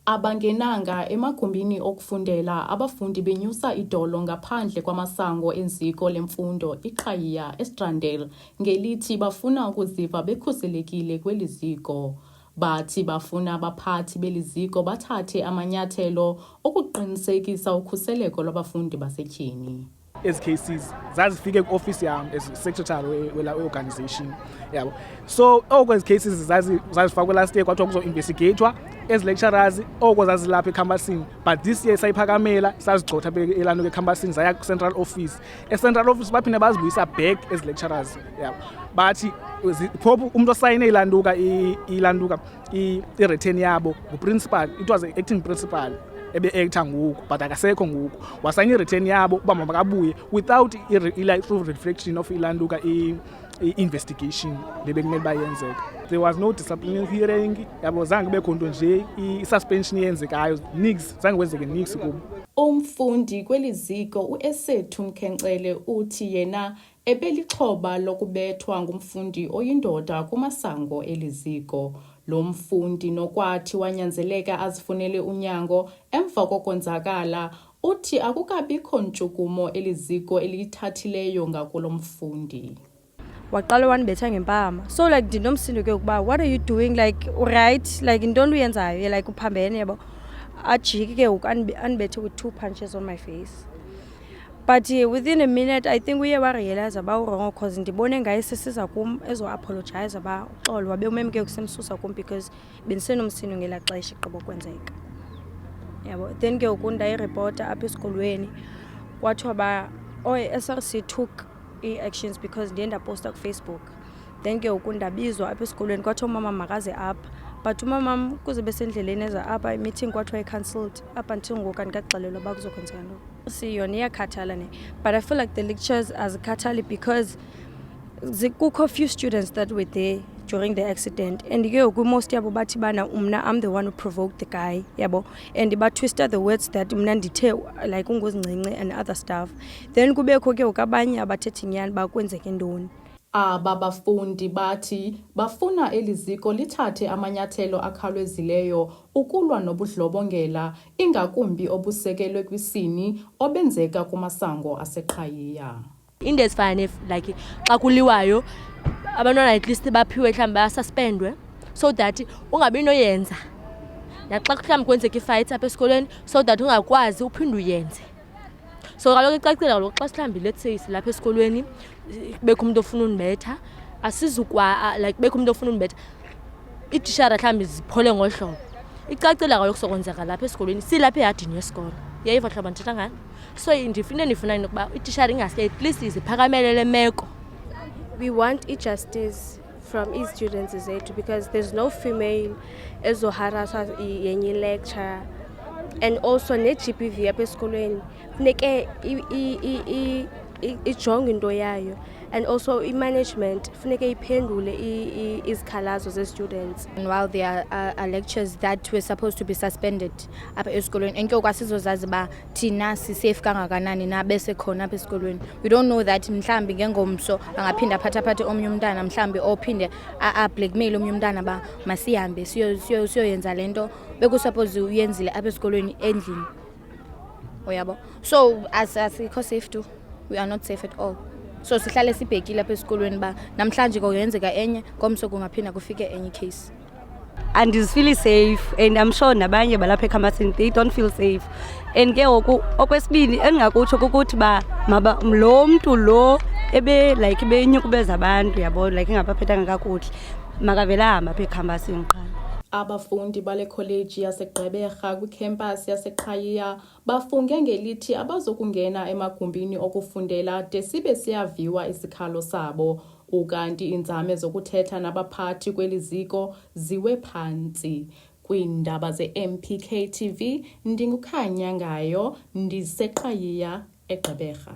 Abangenanga emagumbini okufundela abafundi benyusa idolo ngaphandle kwamasango enziko lemfundo iQhaiya eStrandale ngelithi bafuna ukuziva bekhuselekile kweli ziko. Bathi bafuna abaphathi beliziko bathathe amanyathelo okuqinisekisa ukhuseleko lwabafundi basetyhini. As cases zazifike ku-office yam as secretary we-organization yabo. So okwezi cases zazifakwe last year kwathiwa kuzo-investigatwa as lecturers oko zazilapha ecampusini, but this year sayiphakamela sazigxotha elantuka ecampusini zaya ku-central office. E-central office baphinde bazibuyisa back as lecturers yabo. Bathi phofu umuntu osayine ilantuka i-return yabo ngu-principal, it was acting principal ebe-actor ngoku but akasekho ngoku, wasayina i-return yabo uba makabuye without i-true reflection of ilantuka i-investigation le bekumele bayenzeka. There was no disciplinary hearing yabo, zange kubekho nto nje i-suspension yenzekayo, nix, zange kwenzeke nix kubo. Umfundi kweli ziko uEsethu Mkhencele uthi yena ebelixhoba lokubethwa ngumfundi oyindoda kumasango eliziko. Lo mfundi nokwathi wanyanzeleka azifunele unyango emva kokonzakala, uthi akukabikho ntshukumo eliziko eliyithathileyo ngakulo mfundi. Waqala wanibetha ngempama, so like ndinomsindo ke ukuba what are you doing, like right, like intoni uyenzayo, like uphambene yabo. Ajike ke anibethe with 2 punches on my face. But within a minute, I think we realized about wrong because ndibone ngaye sesiza kum ezo apologize aba uxolo wabe umemke kusemsusa kum because bensenomsino ngela xesha igqibo kwenzeka. Yabo, then ke ukunda ireporter apha esikolweni kwathiwa ba SRC took actions because ndienda posta ku Facebook. Then ke ukunda bizwa apha esikolweni kwathiwa mama makaze apha, but umama kuze besendleleni eza apha i-meeting kwathiwa i-cancelled up until ngoku andikaxelelwa uba kuzokwenzeka ntoni. See, yona iyakhathala ne, but I feel like the lectures azikhathali because kukho few students that were there during the accident, and ke most yabo bathi bana umna I'm the one who provoked the guy yabo, and batwisted the words that mna ndithe like ungozincinci and other stuff. Then kubekho ke abanye abathethi nyani bakwenzeke ntoni. Aba bafundi bathi bafuna eliziko lithathe amanyathelo akhawulezileyo ukulwa nobudlobongela, ingakumbi obusekelwe kwisini obenzeka kumasango aseQhaiya. Into ezifana like xa kuliwayo abantwana at least baphiwe mhlawumbi basuspendwe so that ungabi noyenza, naxa mhlawumbi kwenzeka i-fight apha esikolweni so that ungakwazi uphinde uyenze. So kaloku icacile kaloku xa mhlawumbi let's say silapha esikolweni bekho umuntu ofuna unibetha, asizukwa like bekho umuntu ofuna unibetha itishara mhlawumbi ziphole ngohlobo, icacile kaloku sokwenzeka lapha esikolweni silapha ehadini yesikolo. Yayiva hlobo ndithetha ngani? So ndifuna ukuba itishara ingase at least iziphakamele le meko. We want justice from each students zethu because there's no female ezoharasa yenye lecture, and also ne-GBV apha esikolweni funeke ijonge into yayo, and also i-management funeke iphendule izikhalazo ze-students. And while there are lectures that were supposed to be suspended apha esikolweni, and ke kwasizozazi ba thina si-safe kangakanani na besekhona apha esikolweni. We don't know that mhlambi ngengomso angaphinda aphathe omnye umntana mhlambi ophinde a-blackmail omnye umntana ba masihambe siyoyenza le nto bekusuppose uyenzile apha esikolweni endlini. Oyabo, so asikho safe too. We are not safe at all. So sihlale sibhekile apha esikolweni ba namhlanje kuyenzeka enye ngomso kungaphinda kufike enye case. And is feeling safe, and I'm sure nabanye balapha ecampusini they don't feel safe. And ke ngoku okwesibini engingakutsho ukuthi ba lo mntu lo like benyukubeza abantu yabo, like engabaphethanga kakuhle makavela hamba apha ecampusini qha. Abafundi bale college yaseGqeberha kwicampus yaseQhaiya bafunge ngelithi abazokungena emagumbini okufundela de sibe siyaviwa isikhalo sabo, ukanti inzame zokuthetha nabaphathi kweli ziko ziwe phantsi. Kwiindaba ze-MPK TV, ndinguKhanya Ngayo, ndiseQhaiya eGqeberha.